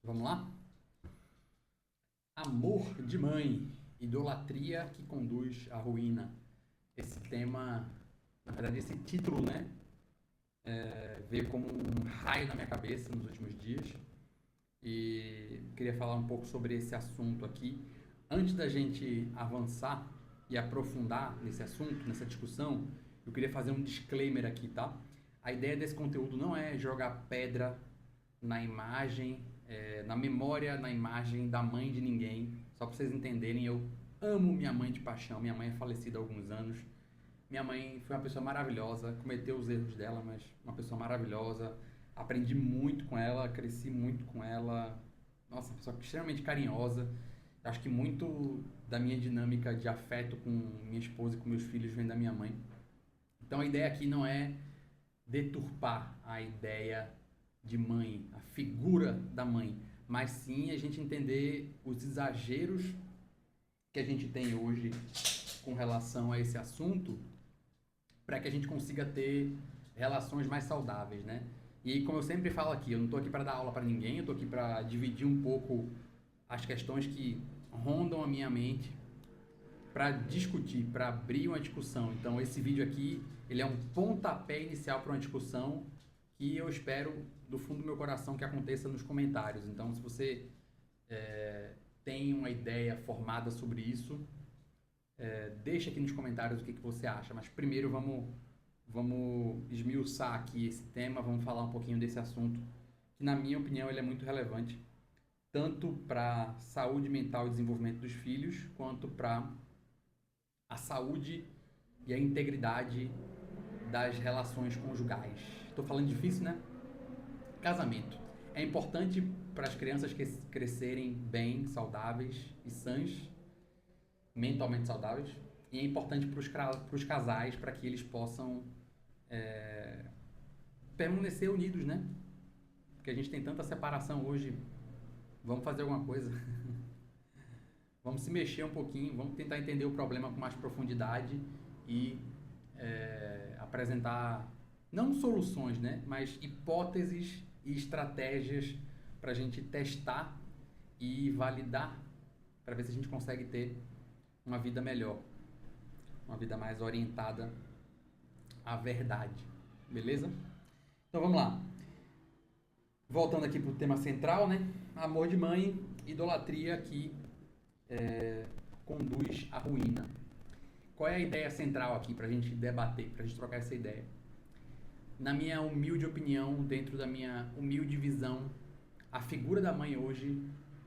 Vamos lá? Amor de mãe, idolatria que conduz à ruína. Esse tema, na verdade, esse título, né, veio como um raio na minha cabeça nos últimos dias e queria falar um pouco sobre esse assunto aqui. Antes da gente avançar e aprofundar nesse assunto, nessa discussão, eu queria fazer um disclaimer aqui, tá? A ideia desse conteúdo não é jogar pedra na imagem, na memória, na imagem da mãe de ninguém. Só para vocês entenderem, eu amo minha mãe de paixão. Minha mãe é falecida há alguns anos. Minha mãe foi uma pessoa maravilhosa, cometeu os erros dela, mas uma pessoa maravilhosa. Aprendi muito com ela, cresci muito com ela. Nossa, uma pessoa extremamente carinhosa. Acho que muito da minha dinâmica de afeto com minha esposa e com meus filhos vem da minha mãe. Então a ideia aqui não é deturpar a ideia de mãe, a figura da mãe, mas sim a gente entender os exageros que a gente tem hoje com relação a esse assunto, para que a gente consiga ter relações mais saudáveis, né? E como eu sempre falo aqui, eu não estou aqui para dar aula para ninguém, eu estou aqui para dividir um pouco as questões que rondam a minha mente para discutir, para abrir uma discussão. Então esse vídeo aqui, ele é um pontapé inicial para uma discussão que eu espero do fundo do meu coração que aconteça nos comentários. Então se você tem uma ideia formada sobre isso, deixa aqui nos comentários o que você acha. Mas primeiro vamos esmiuçar aqui esse tema, vamos falar um pouquinho desse assunto que na minha opinião ele é muito relevante tanto para a saúde mental e desenvolvimento dos filhos, quanto para a saúde e a integridade das relações conjugais. Estou falando difícil, né? Casamento. É importante para as crianças crescerem bem, saudáveis e sãs, mentalmente saudáveis, e é importante para os casais para que eles possam permanecer unidos, né? Porque a gente tem tanta separação hoje. Vamos fazer alguma coisa. Vamos se mexer um pouquinho, vamos tentar entender o problema com mais profundidade e apresentar, não soluções, né, mas hipóteses e estratégias para a gente testar e validar, para ver se a gente consegue ter uma vida melhor, uma vida mais orientada à verdade. Beleza? Então vamos lá. Voltando aqui para o tema central, né? Amor de mãe, idolatria que conduz à ruína. Qual é a ideia central aqui para a gente debater, para a gente trocar essa ideia? Na minha humilde opinião, dentro da minha humilde visão, a figura da mãe hoje,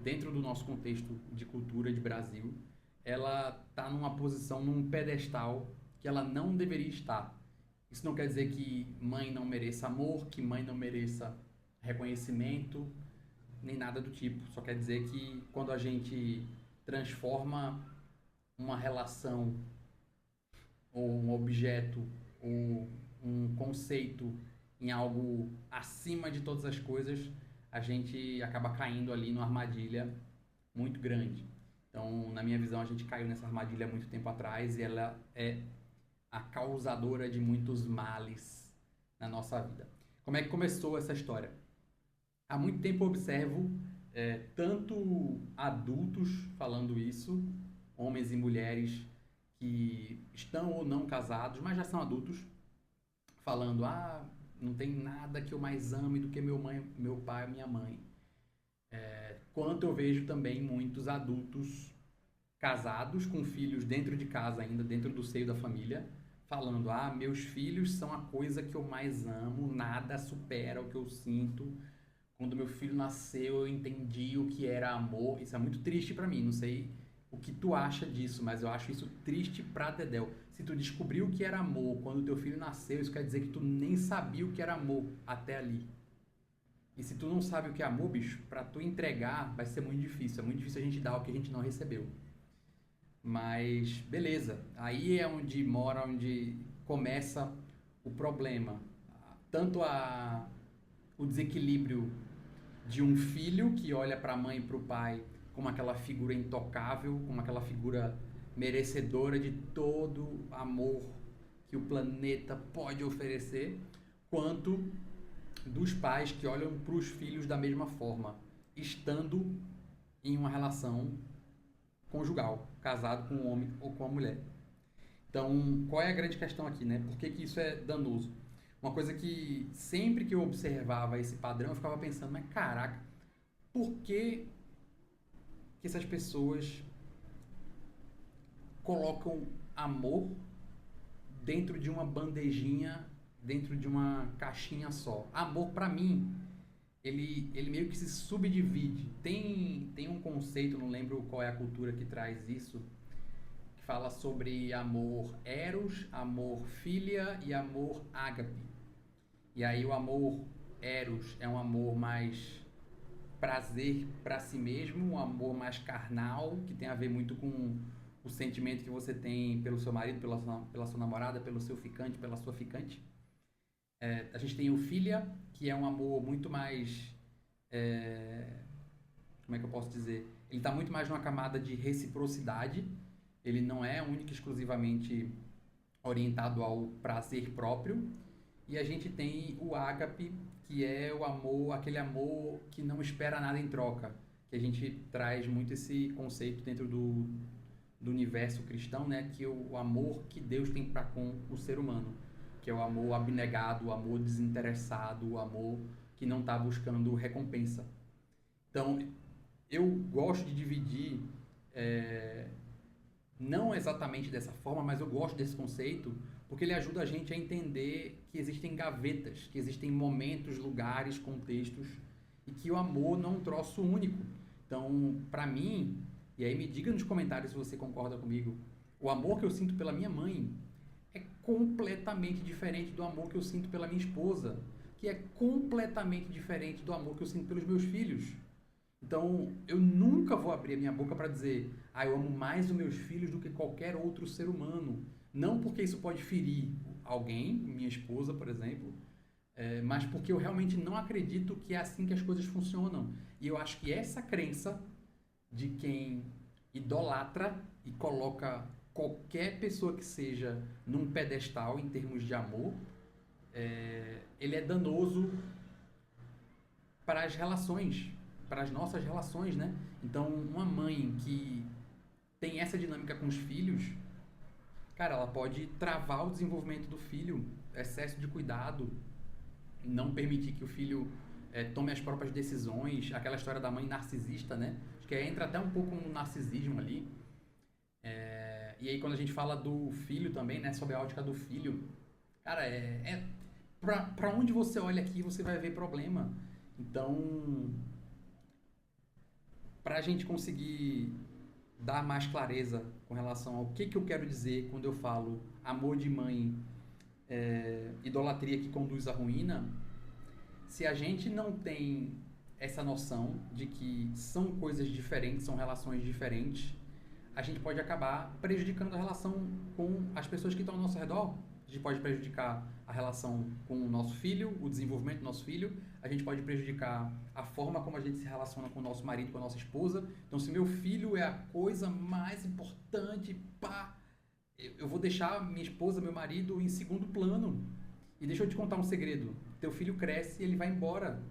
dentro do nosso contexto de cultura de Brasil, ela está numa posição, num pedestal que ela não deveria estar. Isso não quer dizer que mãe não mereça amor, que mãe não mereça reconhecimento, nem nada do tipo. Só quer dizer que quando a gente transforma uma relação ou um objeto ou um conceito em algo acima de todas as coisas, a gente acaba caindo ali numa armadilha muito grande. Então, na minha visão, a gente caiu nessa armadilha há muito tempo atrás e ela é a causadora de muitos males na nossa vida. Como é que começou essa história? Há muito tempo eu observo tanto adultos falando isso, homens e mulheres que estão ou não casados, mas já são adultos, falando: ah, não tem nada que eu mais ame do que meu pai e minha mãe. Quanto eu vejo também muitos adultos casados com filhos dentro de casa ainda, dentro do seio da família, falando: ah, meus filhos são a coisa que eu mais amo, nada supera o que eu sinto. Quando meu filho nasceu, eu entendi o que era amor. Isso é muito triste pra mim. Não sei o que tu acha disso, mas eu acho isso triste pra dedéu. Se tu descobriu o que era amor quando teu filho nasceu, isso quer dizer que tu nem sabia o que era amor até ali. E se tu não sabe o que é amor, bicho, pra tu entregar vai ser muito difícil. É muito difícil a gente dar o que a gente não recebeu. Mas beleza, aí é onde mora, onde começa o problema. Tanto o desequilíbrio de um filho que olha para a mãe e para o pai como aquela figura intocável, como aquela figura merecedora de todo amor que o planeta pode oferecer, quanto dos pais que olham para os filhos da mesma forma. estando em uma relação conjugal, casado com um homem ou com uma mulher. Então, qual é a grande questão aqui, né? Por que que isso é danoso? Uma coisa que sempre que eu observava esse padrão, eu ficava pensando, mas caraca, por que essas pessoas colocam amor dentro de uma bandejinha, dentro de uma caixinha só? Amor, pra mim, ele meio que se subdivide. Tem um conceito, não lembro qual é a cultura que traz isso, que fala sobre amor eros, amor filia e amor ágape. E aí o amor eros é um amor mais prazer para si mesmo, um amor mais carnal, que tem a ver muito com o sentimento que você tem pelo seu marido, pela sua namorada, pelo seu ficante, pela sua ficante. A gente tem o filia, que é um amor muito mais... como é que eu posso dizer? Ele está muito mais numa camada de reciprocidade. Ele não é único e exclusivamente orientado ao prazer próprio. E a gente tem o ágape, que é o amor, aquele amor que não espera nada em troca. Que a gente traz muito esse conceito dentro do universo cristão, né? Que é o amor que Deus tem para com o ser humano. Que é o amor abnegado, o amor desinteressado, o amor que não está buscando recompensa. Então, eu gosto de dividir, não exatamente dessa forma, mas eu gosto desse conceito, porque ele ajuda a gente a entender que existem gavetas, que existem momentos, lugares, contextos, e que o amor não é um troço único. Então, para mim, e aí me diga nos comentários se você concorda comigo, o amor que eu sinto pela minha mãe é completamente diferente do amor que eu sinto pela minha esposa, que é completamente diferente do amor que eu sinto pelos meus filhos. Então, eu nunca vou abrir a minha boca para dizer, eu amo mais os meus filhos do que qualquer outro ser humano. Não porque isso pode ferir alguém, minha esposa, por exemplo, mas porque eu realmente não acredito que é assim que as coisas funcionam. E eu acho que essa crença de quem idolatra e coloca qualquer pessoa que seja num pedestal em termos de amor, ele é danoso para as relações, para as nossas relações, né? Então, uma mãe que tem essa dinâmica com os filhos, cara, ela pode travar o desenvolvimento do filho, excesso de cuidado, não permitir que o filho tome as próprias decisões, aquela história da mãe narcisista, né? Acho que entra até um pouco no narcisismo ali. E aí quando a gente fala do filho também, né, sob a ótica do filho, cara, pra onde você olha aqui, você vai ver problema. Então, pra gente conseguir dar mais clareza com relação ao que eu quero dizer quando eu falo amor de mãe, idolatria que conduz à ruína, se a gente não tem essa noção de que são coisas diferentes, são relações diferentes, a gente pode acabar prejudicando a relação com as pessoas que estão ao nosso redor. A gente pode prejudicar a relação com o nosso filho, o desenvolvimento do nosso filho. A gente pode prejudicar a forma como a gente se relaciona com o nosso marido, com a nossa esposa. Então, se meu filho é a coisa mais importante, eu vou deixar minha esposa, meu marido em segundo plano. E deixa eu te contar um segredo. Teu filho cresce e ele vai embora.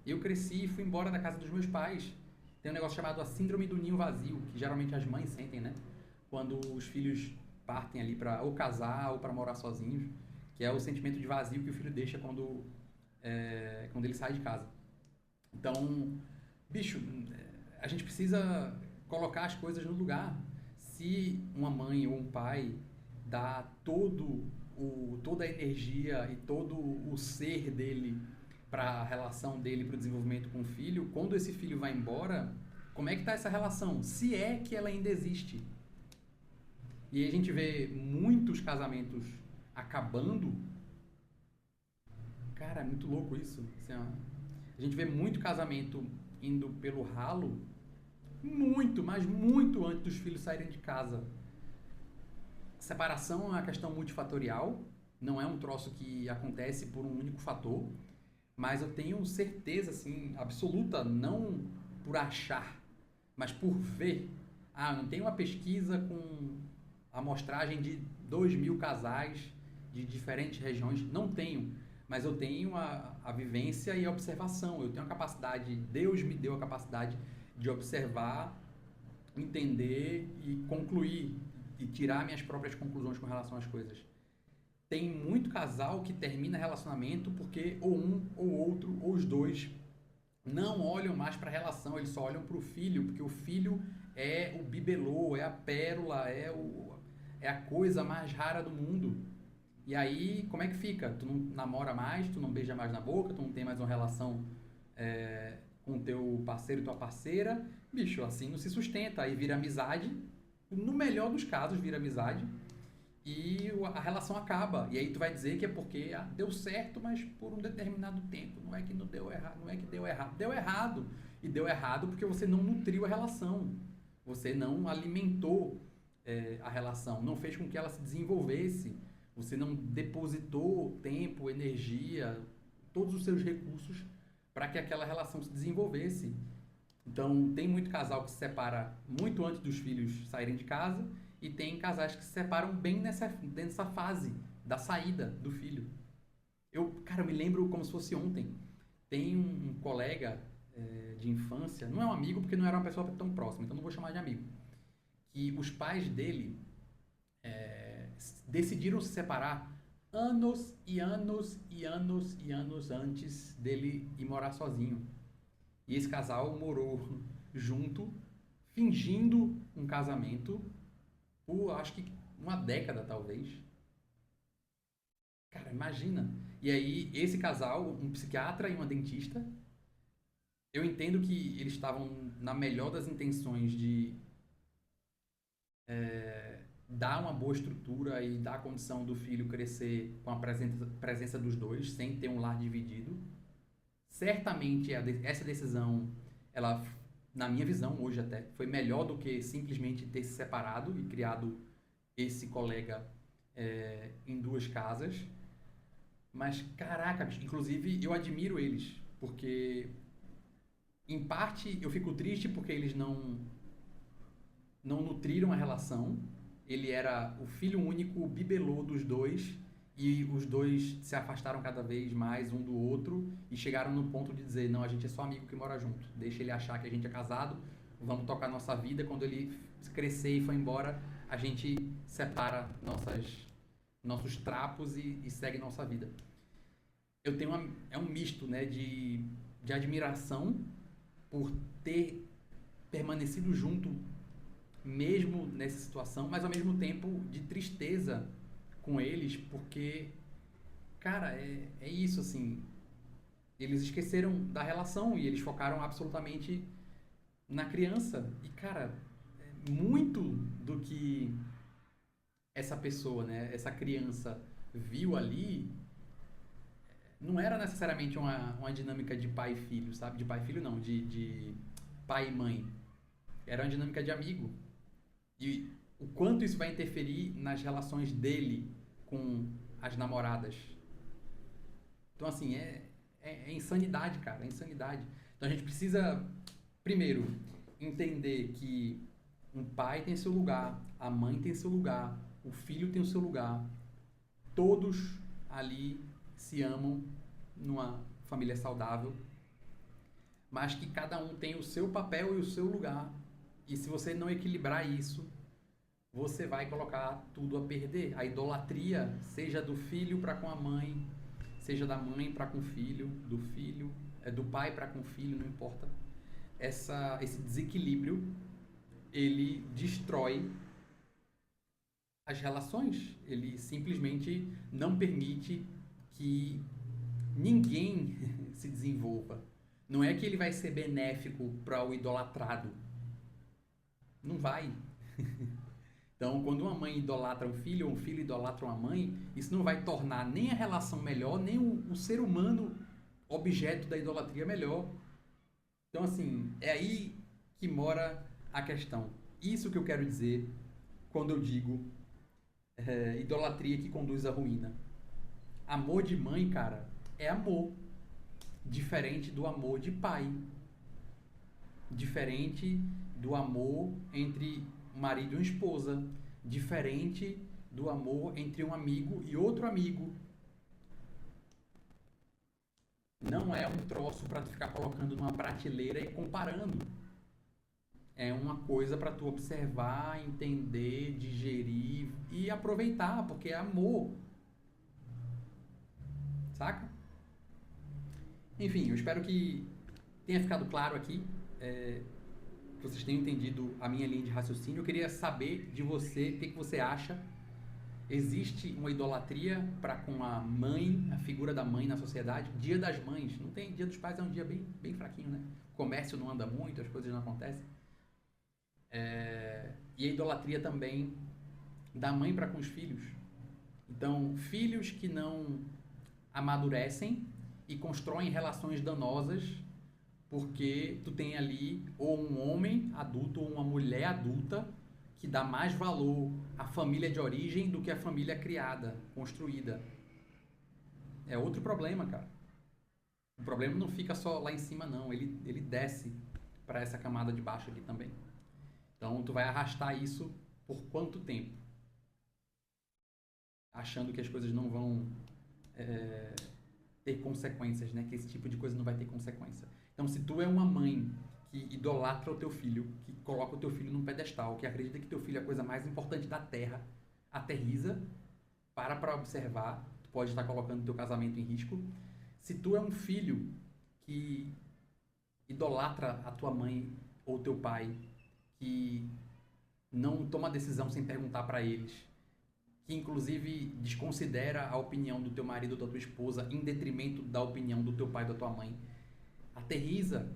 Eu cresci e fui embora da casa dos meus pais. Tem um negócio chamado a síndrome do ninho vazio, que geralmente as mães sentem, né? Quando os filhos partem ali para ou casar ou para morar sozinhos, que é o sentimento de vazio que o filho deixa quando ele sai de casa. Então, bicho, a gente precisa colocar as coisas no lugar. Se uma mãe ou um pai dá toda a energia e todo o ser dele para a relação dele, para o desenvolvimento com o filho, quando esse filho vai embora, como é que está essa relação? Se é que ela ainda existe. E aí a gente vê muitos casamentos acabando. Cara, é muito louco isso. Assim, a gente vê muito casamento indo pelo ralo, muito, mas muito antes dos filhos saírem de casa. Separação é uma questão multifatorial, não é um troço que acontece por um único fator, mas eu tenho certeza, assim, absoluta, não por achar, mas por ver. Não tem uma pesquisa com amostragem de 2.000 casais de diferentes regiões, não tenho, mas eu tenho a vivência e a observação. Eu tenho a capacidade, Deus me deu a capacidade de observar, entender e concluir e tirar minhas próprias conclusões com relação às coisas. Tem muito casal que termina relacionamento porque ou um, ou outro, ou os dois não olham mais para a relação, eles só olham para o filho, porque o filho é o bibelô, é a pérola, é a coisa mais rara do mundo. E aí, como é que fica? Tu não namora mais, tu não beija mais na boca, tu não tem mais uma relação com o teu parceiro e tua parceira. Bicho, assim não se sustenta. Aí vira amizade, no melhor dos casos vira amizade, e a relação acaba. E aí tu vai dizer que é porque deu certo, mas por um determinado tempo. Não é que não deu errado, não é que deu errado. Deu errado. E deu errado porque você não nutriu a relação. Você não alimentou a relação, não fez com que ela se desenvolvesse. Você não depositou tempo, energia, todos os seus recursos para que aquela relação se desenvolvesse. Então, tem muito casal que se separa muito antes dos filhos saírem de casa, e tem casais que se separam bem nessa fase da saída do filho. Cara, eu me lembro como se fosse ontem. Tem um colega de infância, não é um amigo porque não era uma pessoa tão próxima, então não vou chamar de amigo, que os pais dele decidiram se separar anos e anos e anos e anos antes dele ir morar sozinho. E esse casal morou junto, fingindo um casamento, por acho que uma década talvez. Cara, imagina. E aí, esse casal, um psiquiatra e uma dentista, eu entendo que eles estavam na melhor das intenções de dar uma boa estrutura e dar a condição do filho crescer com a presença dos dois, sem ter um lar dividido. Certamente essa decisão, ela, na minha visão hoje até, foi melhor do que simplesmente ter se separado e criado esse colega em duas casas. Mas, caraca, bicho, inclusive eu admiro eles, porque em parte eu fico triste porque eles não nutriram a relação. Ele era o filho único, o bibelô dos dois, e os dois se afastaram cada vez mais um do outro e chegaram no ponto de dizer, não, a gente é só amigo que mora junto, deixa ele achar que a gente é casado, vamos tocar nossa vida, quando ele crescer e for embora, a gente separa nossos trapos e segue nossa vida. Eu tenho um misto, né, de admiração por ter permanecido junto mesmo nessa situação, mas ao mesmo tempo de tristeza com eles, porque, cara, é isso, assim, eles esqueceram da relação e eles focaram absolutamente na criança. E, cara, muito do que essa pessoa, né, essa criança viu ali, não era necessariamente uma dinâmica de pai e filho, sabe? De pai e filho não, de pai e mãe. Era uma dinâmica de amigo. E o quanto isso vai interferir nas relações dele com as namoradas. Então, assim, é insanidade, cara, é insanidade. Então a gente precisa, primeiro, entender que um pai tem seu lugar, a mãe tem seu lugar, o filho tem o seu lugar. Todos ali se amam numa família saudável, mas que cada um tem o seu papel e o seu lugar. E se você não equilibrar isso, você vai colocar tudo a perder. A idolatria, seja do filho para com a mãe, seja da mãe para com o filho, do pai para com o filho, não importa. Esse desequilíbrio, ele destrói as relações. Ele simplesmente não permite que ninguém se desenvolva. Não é que ele vai ser benéfico para o idolatrado. Não vai. Então, quando uma mãe idolatra um filho ou um filho idolatra uma mãe, isso não vai tornar nem a relação melhor, nem o ser humano objeto da idolatria melhor. Então, assim, é aí que mora a questão. Isso que eu quero dizer quando eu digo idolatria que conduz à ruína. Amor de mãe, cara, é amor. Diferente do amor de pai. Diferente do amor entre um marido e uma esposa. Diferente do amor entre um amigo e outro amigo. Não é um troço para tu ficar colocando numa prateleira e comparando. É uma coisa para tu observar, entender, digerir e aproveitar, porque é amor, saca? Enfim, eu espero que tenha ficado claro aqui, que vocês tenham entendido a minha linha de raciocínio. Eu queria saber de você, o que você acha. Existe uma idolatria para com a mãe, a figura da mãe na sociedade? Dia das Mães, não tem, Dia dos Pais é um dia bem, bem fraquinho, né? O comércio não anda muito, as coisas não acontecem. E a idolatria também da mãe para com os filhos. Então, filhos que não amadurecem e constroem relações danosas porque tu tem ali ou um homem adulto ou uma mulher adulta que dá mais valor à família de origem do que à família criada, construída. É outro problema, cara. O problema não fica só lá em cima, não. Ele desce para essa camada de baixo aqui também. Então, tu vai arrastar isso por quanto tempo? Achando que as coisas não vão ter consequências, né? Que esse tipo de coisa não vai ter consequência. Então, se tu é uma mãe que idolatra o teu filho, que coloca o teu filho num pedestal, que acredita que teu filho é a coisa mais importante da Terra, aterriza, para observar, tu pode estar colocando teu casamento em risco. Se tu é um filho que idolatra a tua mãe ou teu pai, que não toma decisão sem perguntar para eles, que inclusive desconsidera a opinião do teu marido ou da tua esposa em detrimento da opinião do teu pai ou da tua mãe, aterriza,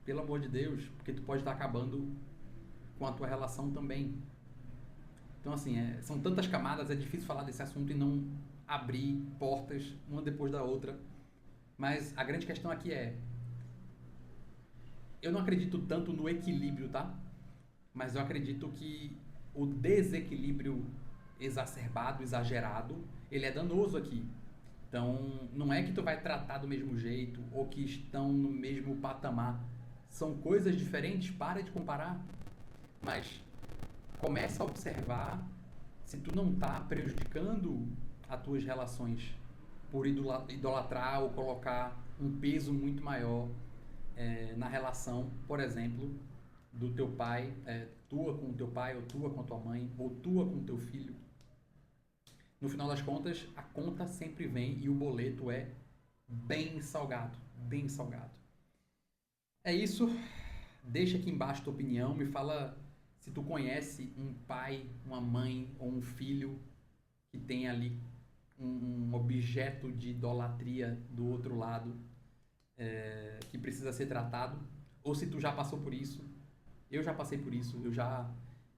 pelo amor de Deus, porque tu pode estar acabando com a tua relação também. Então, assim, são tantas camadas, é difícil falar desse assunto e não abrir portas uma depois da outra. Mas a grande questão aqui eu não acredito tanto no equilíbrio, tá? Mas eu acredito que o desequilíbrio exacerbado, exagerado, ele é danoso aqui. Então, não é que tu vai tratar do mesmo jeito ou que estão no mesmo patamar. São coisas diferentes, para de comparar. Mas começa a observar se tu não está prejudicando as tuas relações por idolatrar ou colocar um peso muito maior na relação, por exemplo, do teu pai, tua com o teu pai, ou tua com a tua mãe, ou tua com o teu filho. No final das contas, a conta sempre vem e o boleto é bem salgado, bem salgado. É isso. Deixa aqui embaixo tua opinião, me fala se tu conhece um pai, uma mãe ou um filho que tem ali um objeto de idolatria do outro lado que precisa ser tratado, ou se tu já passou por isso. Eu já passei por isso, eu já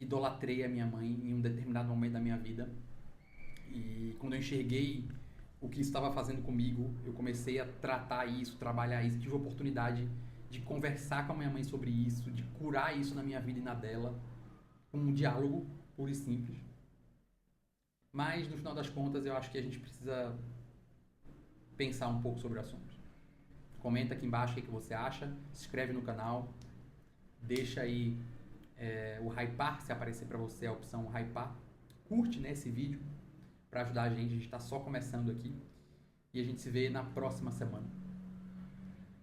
idolatrei a minha mãe em um determinado momento da minha vida, e quando eu enxerguei o que isso estava fazendo comigo, eu comecei a tratar isso, trabalhar isso, tive a oportunidade de conversar com a minha mãe sobre isso, de curar isso na minha vida e na dela, com um diálogo puro e simples. Mas, no final das contas, eu acho que a gente precisa pensar um pouco sobre o assunto. Comenta aqui embaixo o que você acha, se inscreve no canal, deixa aí o hypar, se aparecer para você a opção hypar. Curte, né, esse vídeo para ajudar a gente está só começando aqui. E a gente se vê na próxima semana.